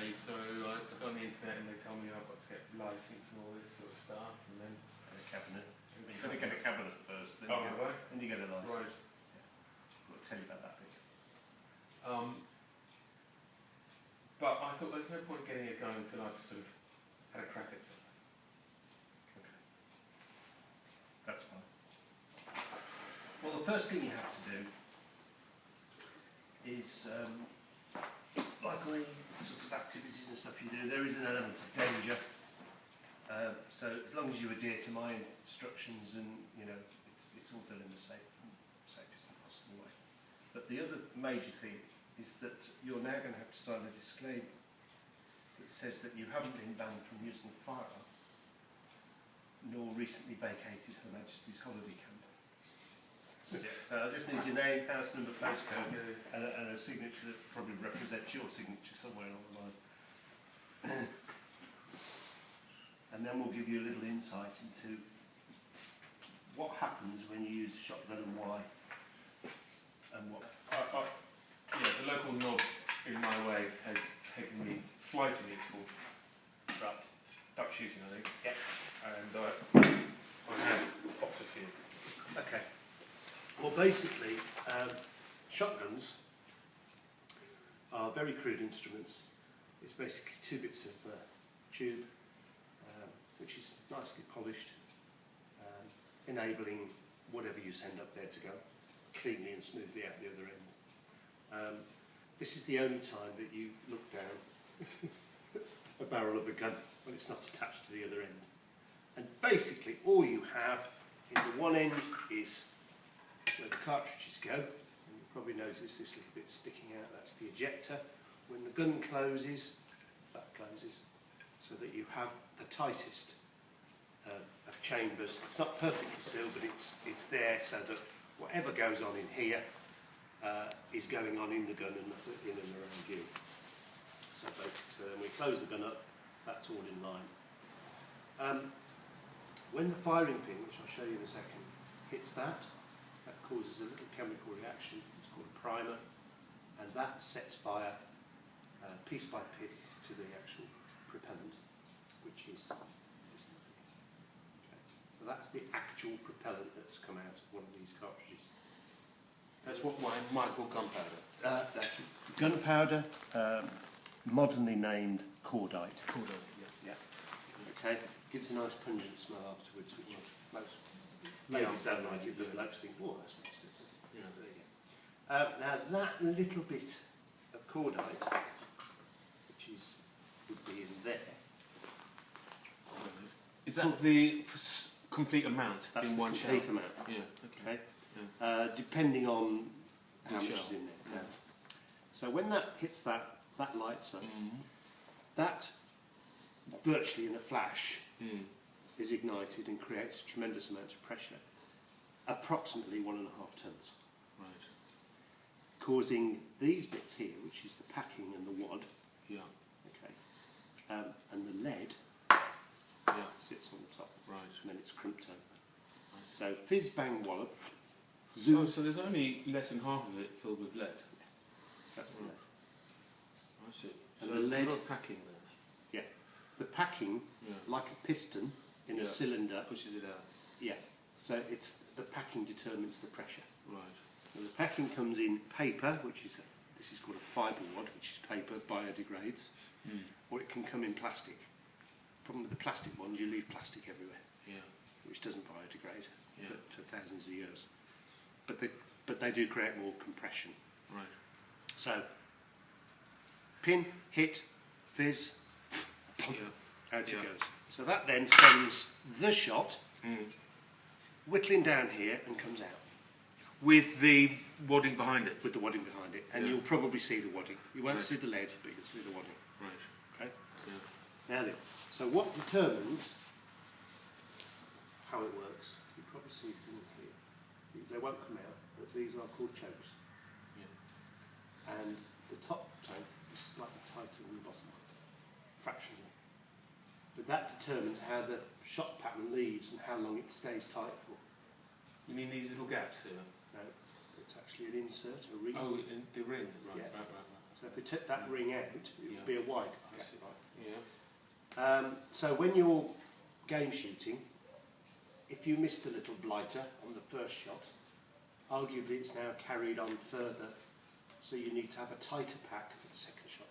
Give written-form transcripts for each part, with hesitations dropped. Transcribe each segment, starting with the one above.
Okay, so I go on the internet and they tell me I've got to get licence and all this sort of stuff, and then And a cabinet. You've got to get a cabinet first, then, then you get a licence. Right. Yeah. I'll tell you about that bit. But I thought there's no point getting it going until I've sort of had a crack at something. Okay. That's fine. Well, the first thing you have to do is, like all sorts of activities and stuff you do, there is an element of danger. So as long as you adhere to my instructions and, you know, it's all done in the safest possible way. But the other major thing is that you're now going to have to sign a disclaimer that says that you haven't been banned from using a firearm, nor recently vacated Her Majesty's holiday camp. So I just need your name, house number, postcode, and a signature that probably represents your signature somewhere along the line. And then we'll give you a little insight into what happens when you use a shotgun and why, and what. Yeah, the local knob in my way has taken me flighting, it's called. Right. Duck shooting, I think. Yeah. And I have popped a few. Okay. Well, basically, shotguns are very crude instruments. It's basically two bits of tube, which is nicely polished, enabling whatever you send up there to go cleanly and smoothly out the other end. This is the only time that you look down a barrel of a gun when it's not attached to the other end. And basically all you have in the one end is where the cartridges go, and you'll probably notice this little bit sticking out, that's the ejector. When the gun closes, that closes, so that you have the tightest of chambers. It's not perfectly sealed, but it's there so that whatever goes on in here is going on in the gun and not in and around you. So basically, when we close the gun up, that's all in line. When the firing pin, which I'll show you in a second, hits that causes a little chemical reaction, it's called a primer, and that sets fire piece by piece to the actual propellant, which is this thing. Okay. So that's the actual propellant that's come out of one of these cartridges. That's what I might call gunpowder. That's gunpowder, modernly named cordite. Cordite, yeah. Okay, gives a nice pungent smell afterwards, which most ladies don't like it, but blokes think, oh, that smells good. Yeah, there you go. Now that little bit of cordite, which would be in there. Is that the complete amount that's in the one complete shell? amount. Yeah, Okay. Yeah. Depending on how much shell. is in there. Yeah. So when that hits that lights up, that virtually in a flash is ignited and creates a tremendous amount of pressure, approximately 1.5 tons. Right. Causing these bits here, which is the packing and the wad. Yeah. Okay. And the lead sits on the top. Right. And then it's crimped over. Right. So fizz bang wallop. Zoom. Oh, so there's only less than half of it filled with lead. Yes. That's the lead. I see. And so the lead. A lot of packing there. Yeah. The packing, like a piston in a cylinder, pushes it out. Yeah. So the packing determines the pressure. Right. And the packing comes in paper, which is this is called a fibre wad, which is paper, biodegrades, or it can come in plastic. The problem with the plastic ones, you leave plastic everywhere, which doesn't biodegrade for thousands of years. But they do create more compression. Right. So pin, hit, fizz, out it goes. So that then sends the shot whittling down here and comes out. With the wadding behind it? With the wadding behind it. And you'll probably see the wadding. You won't see the lead, but you'll see the wadding. Right. Okay? Yeah. Now then, so what determines how it works? You probably see things here. They won't come out, but these are called chokes. Yeah. And the top choke is slightly tighter than the bottom one, fractionally. But that determines how the shot pattern leaves and how long it stays tight for. You mean these little gaps here? No, it's actually an insert, a ring. Oh, in the ring, right, Yeah. right. So So if we took that ring out, it would be a wide gap. Yeah. So when you're game shooting, if you missed a little blighter on the first shot, arguably it's now carried on further, so you need to have a tighter pack for the second shot.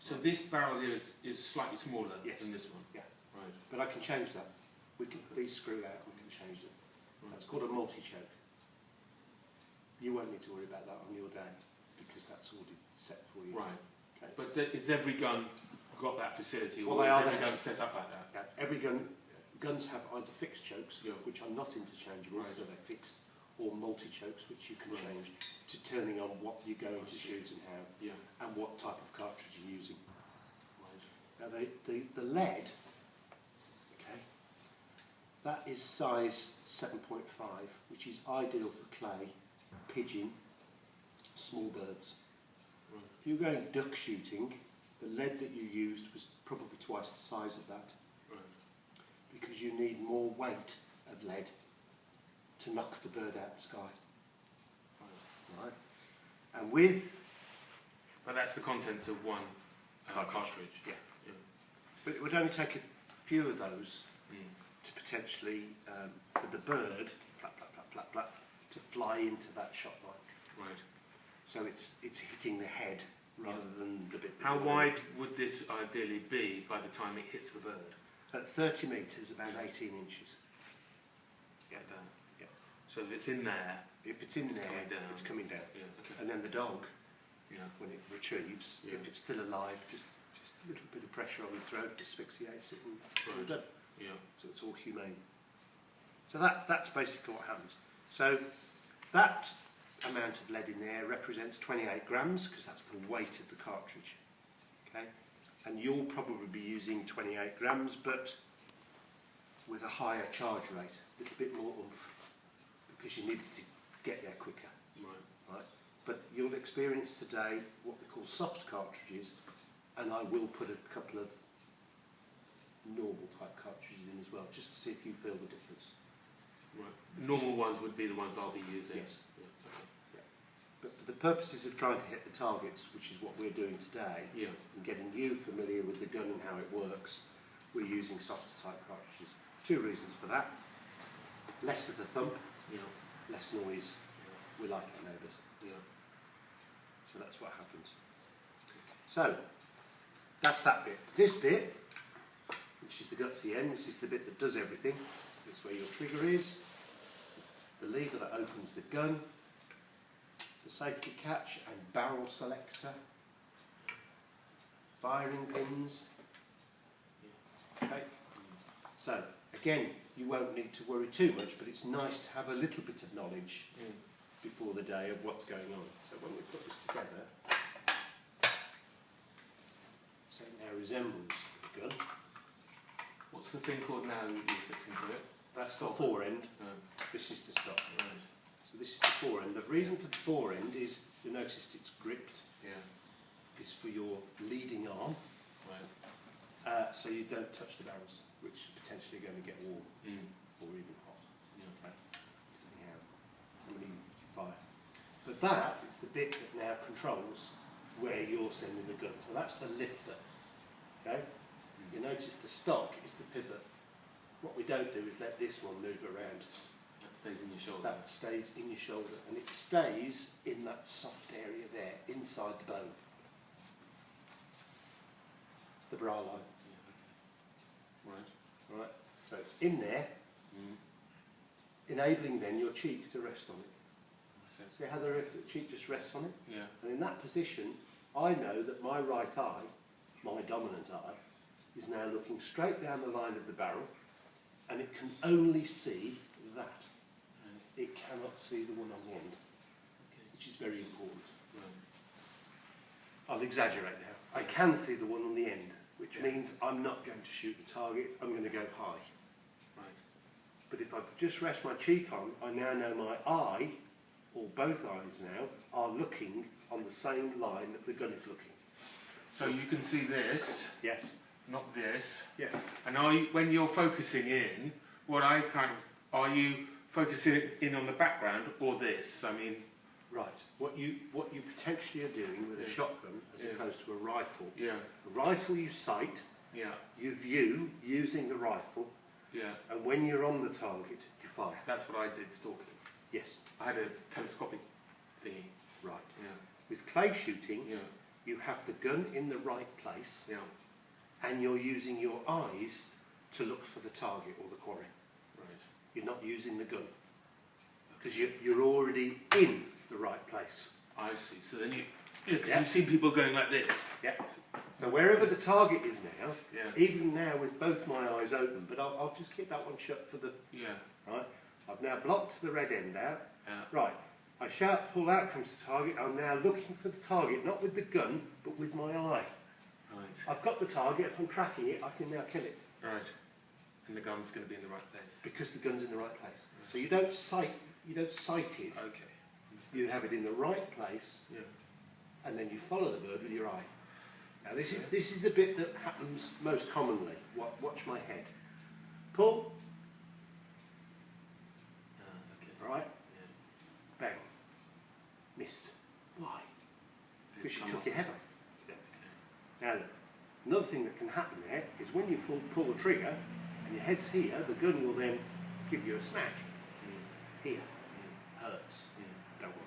So this barrel here is slightly smaller than this one? Yeah. Right. But I can change that. We can these screw out, we can change them. That's called a multi-choke. You won't need to worry about that on your day, because that's already set for you. Right. Okay. But is every gun got that facility, or Well, is every gun set up like that? Yeah, every guns have either fixed chokes, Yeah. which are not interchangeable, Right. so they're fixed, or multi-chokes, which you can Right. change depending on what you're going to shoot and how, Yeah. and what type of cartridge you're using. Right. Now the lead, okay, that is size 7.5, which is ideal for clay, pigeon, small birds. Right. If you're going duck shooting, the lead that you used was probably twice the size of that, Right. because you need more weight of lead to knock the bird out of the sky. Right. And with... But that's the contents of one cartridge. Yeah. Yeah. But it would only take a few of those Mm. to potentially, for the bird, flap, flap, flap, flap, flap, to fly into that shot line. Right. So it's hitting the head rather than the bit... How wide would this ideally be by the time it hits the bird? At 30 metres, about 18 inches. Get down. Yeah. So if it's in there, If it's in It's there, coming down. it's coming down. yeah, okay. And then the dog, Yeah. when it retrieves, Yeah. if it's still alive, just a little bit of pressure on the throat asphyxiates it, and it's all Right. done. Yeah. So it's all humane. So that's basically what happens. So that amount of lead in there represents 28 grams, because that's the weight of the cartridge. Okay, and you'll probably be using 28 grams, but with a higher charge rate, a little bit more oomph, because you needed to get there quicker. Right. Right? But you'll experience today what we call soft cartridges, and I will put a couple of normal type cartridges in as well, just to see if you feel the difference. Right. Normal ones would be the ones I'll be using. Yes. Yeah. Okay. But for the purposes of trying to hit the targets, which is what we're doing today, Yeah. and getting you familiar with the gun and how it works, we're using softer type cartridges. Two reasons for that: less of the thump, Yeah. less noise. We like our neighbours, Yeah. so that's what happens. So that's that bit. This bit, which is the gutsy end, this is the bit that does everything. This is where your trigger is, the lever that opens the gun, the safety catch and barrel selector, firing pins. Okay. So again, you won't need to worry too much, but it's nice to have a little bit of knowledge Mm. before the day of what's going on. So when we put this together, so it now resembles the gun. What's the thing called now that you're fixing to it? That's the fore end. Oh, This is the stock. right. So this is the fore end. The reason for the fore end is, you noticed it's gripped, Yeah. is for your leading arm, Right. so you don't touch the barrels, which are potentially going to get warm Mm. or even hot. Yeah. Okay. Anyhow, how many you fire. For that, it's the bit that now controls where you're sending the gun. So that's the lifter. Okay? You notice the stock is the pivot. What we don't do is let this one move around. That stays in your shoulder. That stays in your shoulder, and it stays in that soft area there, inside the bone. It's the bra line. Yeah, okay. Right. Right? So it's in there, Mm. enabling then your cheek to rest on it. That's it. See how the cheek just rests on it? Yeah. And in that position, I know that my right eye, my dominant eye, is now looking straight down the line of the barrel, and it can only see that. Right. It cannot see the one on the end, Okay. which is very important. Right. I'll exaggerate now. I can see the one on the end, which Yeah. means I'm not going to shoot the target, I'm going to go high. Right. But if I just rest my cheek on, I now know my eye, or both eyes now, are looking on the same line that the gun is looking. So you can see this, Yes? not this. Yes. And are you, when you're focusing in, are you focusing in on the background or this? I mean, Right. What you potentially are doing with a shotgun as opposed to a rifle. Yeah. A rifle you sight, Yeah. you view using the rifle, Yeah. and when you're on the target, you fire. That's what I did stalking. Yes. I had a telescopic thingy. Right. Yeah. With clay shooting, Yeah. you have the gun in the right place, Yeah. and you're using your eyes to look for the target or the quarry. Right. You're not using the gun because you're already in the right place. I see. So then because Yeah. you've seen people going like this. Yeah. So wherever the target is now, Yeah. even now with both my eyes open, but I'll just keep that one shut for the Yeah. right. I've now blocked the red end out. Yeah. Right. I shout, pull out comes the target. I'm now looking for the target, not with the gun, but with my eye. Right. I've got the target. If I'm tracking it, I can now kill it Right. And the gun's going to be in the right place. because the gun's in the right place. So you don't sight it. Okay. You have it in the right place, Yeah. and then you follow the bird with your eye. Now this is the bit that happens most commonly. Watch my head. Pull. Okay. Right. Yeah. Bang. Missed. Why? Because you Come took off. your head off. Now, another thing that can happen there is when you pull the trigger and your head's here, the gun will then give you a smack. Here. Hurts. Don't want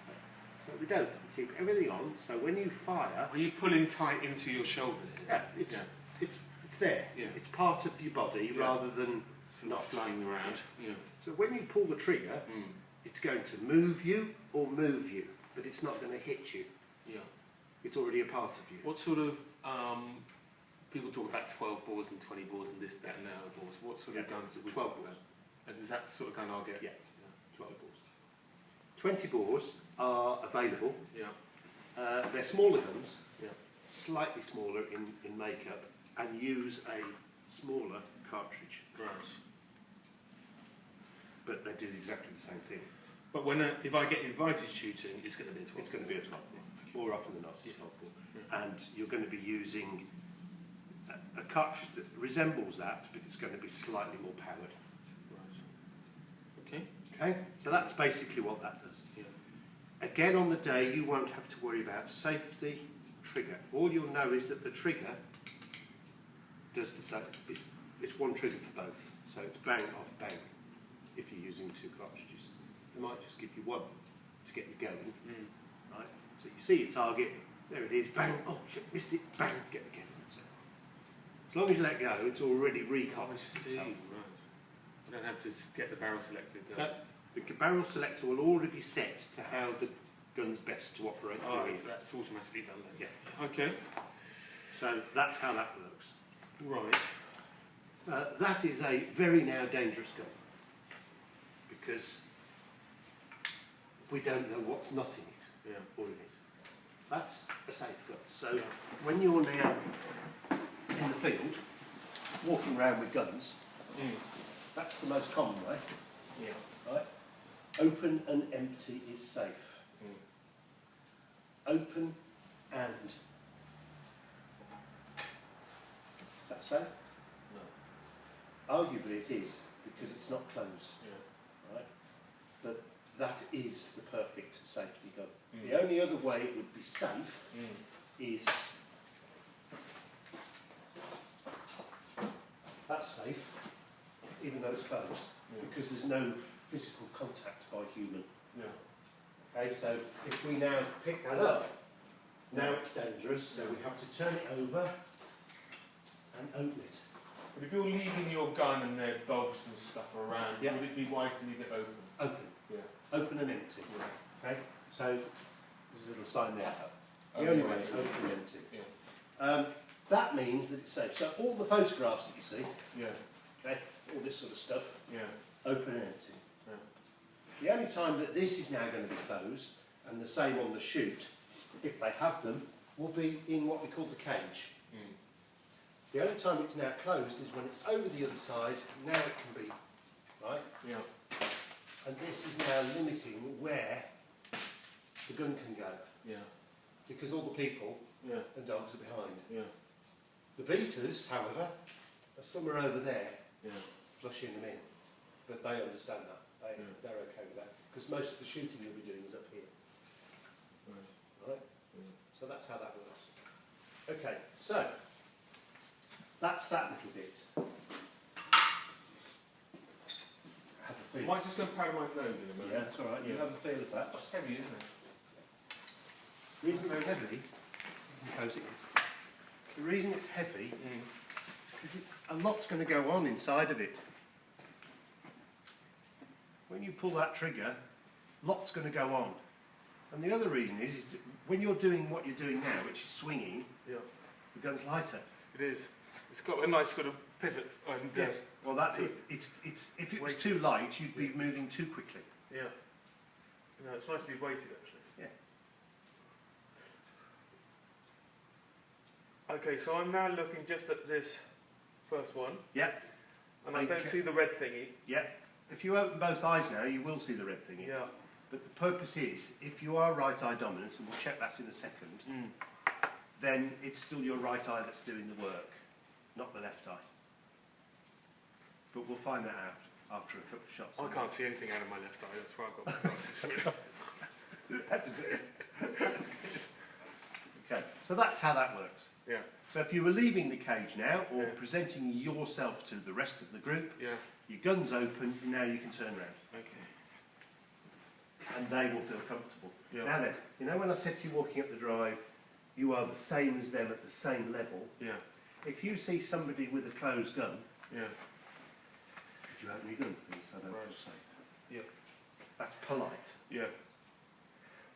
that. So we don't. We keep everything on. So when you fire, Are you pulling tight into your shoulder? yeah, it's there. Yeah. It's part of your body Yeah. rather than Sort of not. flying around. Yeah. So when you pull the trigger, it's going to move you or move you, but it's not going to hit you. Yeah. It's already a part of you. What sort of people talk about 12 bores and 20 bores and this, that, and the other bores. What sort of Yeah, guns are we 12 talking bores. about? And does that sort of gun I'll get? Yeah, 12 bores. 20 bores are available. Yeah. They're smaller guns, Yeah. slightly smaller in makeup, and use a smaller cartridge, Right. but they do exactly the same thing. But when if I get invited shooting, it's going to be a 12. It's going to be a 12 bore. More often than not, it's a 12 bore. Yeah. And you're going to be using a cartridge that resembles that, but it's going to be slightly more powered. Right. Okay. Okay, so that's basically what that does. Yeah. Again, on the day, you won't have to worry about safety, trigger. All you'll know is that the trigger does the same. It's one trigger for both, so it's bang off bang if you're using two cartridges. They might just give you one to get you going, right? So you see your target, there it is, bang, oh shit, missed it, bang, get again. That's it. As long as you let go, it's already recocked itself. Right. I don't have to get the barrel selected. No, the barrel selector will already be set to how the gun's best to operate Oh, for you. that's automatically done then. Yeah. Okay. So that's how that works. Right. That is a very now dangerous gun because we don't know what's not in it Yeah. or in it. That's a safe gun. So when you're now in the field, walking around with guns, that's the most common way, Yeah. right? Open and empty is safe. Open and... Is that safe? No. Arguably it is, because it's not closed, Yeah. right? That is the perfect safety gun. The only other way it would be safe is... That's safe, even though it's closed, because there's no physical contact by human. Yeah. Okay, so if we now pick that up, now it's dangerous, so we have to turn it over and open it. But if you're leaving your gun and there are dogs and stuff around, Yeah. would it be wise to leave it open? Open. Yeah. Open and empty. Okay, so there's a little sign there. The Open only and way, empty. open and empty. Yeah. That means that it's safe. So all the photographs that you see, Yeah. okay, all this sort of stuff, Yeah. open and empty. Yeah. The only time that this is now going to be closed, and the same on the shoot, if they have them, will be in what we call the cage. The only time it's now closed is when it's over the other side. Now it can be, right? Yeah. And this is now limiting where the gun can go, Yeah. because all the people Yeah. and dogs are behind. Yeah. The beaters, however, are somewhere over there, Yeah. flushing them in. But they understand that. they're okay with that. Because most of the shooting you'll be doing is up here. Right? So that's how that works. Okay, so that's that little bit. Have a I feel. might just go and powder my nose in a minute. Yeah, that's all right. You have a feel of that. That's heavy, isn't it? The reason it's heavy, you can close it is. The reason it's heavy is because a lot's going to go on inside of it. When you pull that trigger, lots going to go on. And the other reason is when you're doing what you're doing now, which is swinging, Yeah. the gun's lighter. It is. It's got a nice sort of pivot. And, Yes. Well, that's it. It's if it was too light, you'd be moving too quickly. Yeah. No, it's nicely weighted actually. Yeah. Okay, so I'm now looking just at this first one, Yeah. and I don't see the red thingy. Yeah. If you open both eyes now, you will see the red thing. Yeah. But the purpose is, if you are right eye dominant, and we'll check that in a second, then it's still your right eye that's doing the work, not the left eye. But we'll find that out after a couple of shots. I can't see anything out of my left eye, that's why I've got my glasses for. That's good. That's good. Okay, so that's how that works. Yeah. So if you were leaving the cage now, or Yeah. presenting yourself to the rest of the group, Yeah. your gun's open, now you can turn around. Okay. And they will feel comfortable. Yeah. Now then, you know when I said to you walking up the drive, you are the same as them at the same level. Yeah. If you see somebody with a closed gun, Yeah. could you open your gun, please? I don't Right. feel safe. Yeah. That's polite. Yeah.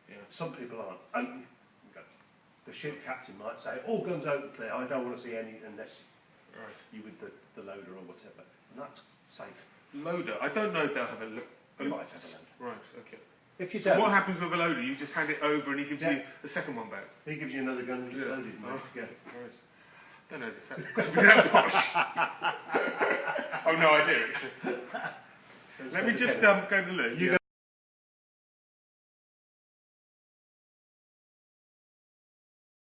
Yeah. Some people aren't. Open your gun. The ship captain might say, all guns open clear, I don't want to see any unless Right. you with the loader or whatever. And that's safe. Loader. I don't know if they'll have a look. You might have a loader. Right. Okay. If you So don't, what happens with a loader? You just hand it over, and he gives Yeah. you the second one back. he gives you another gun and it's Yeah. loaded and ready to go. Right. Don't know if it's that posh. I've no idea actually. Let me just go to the loo. You go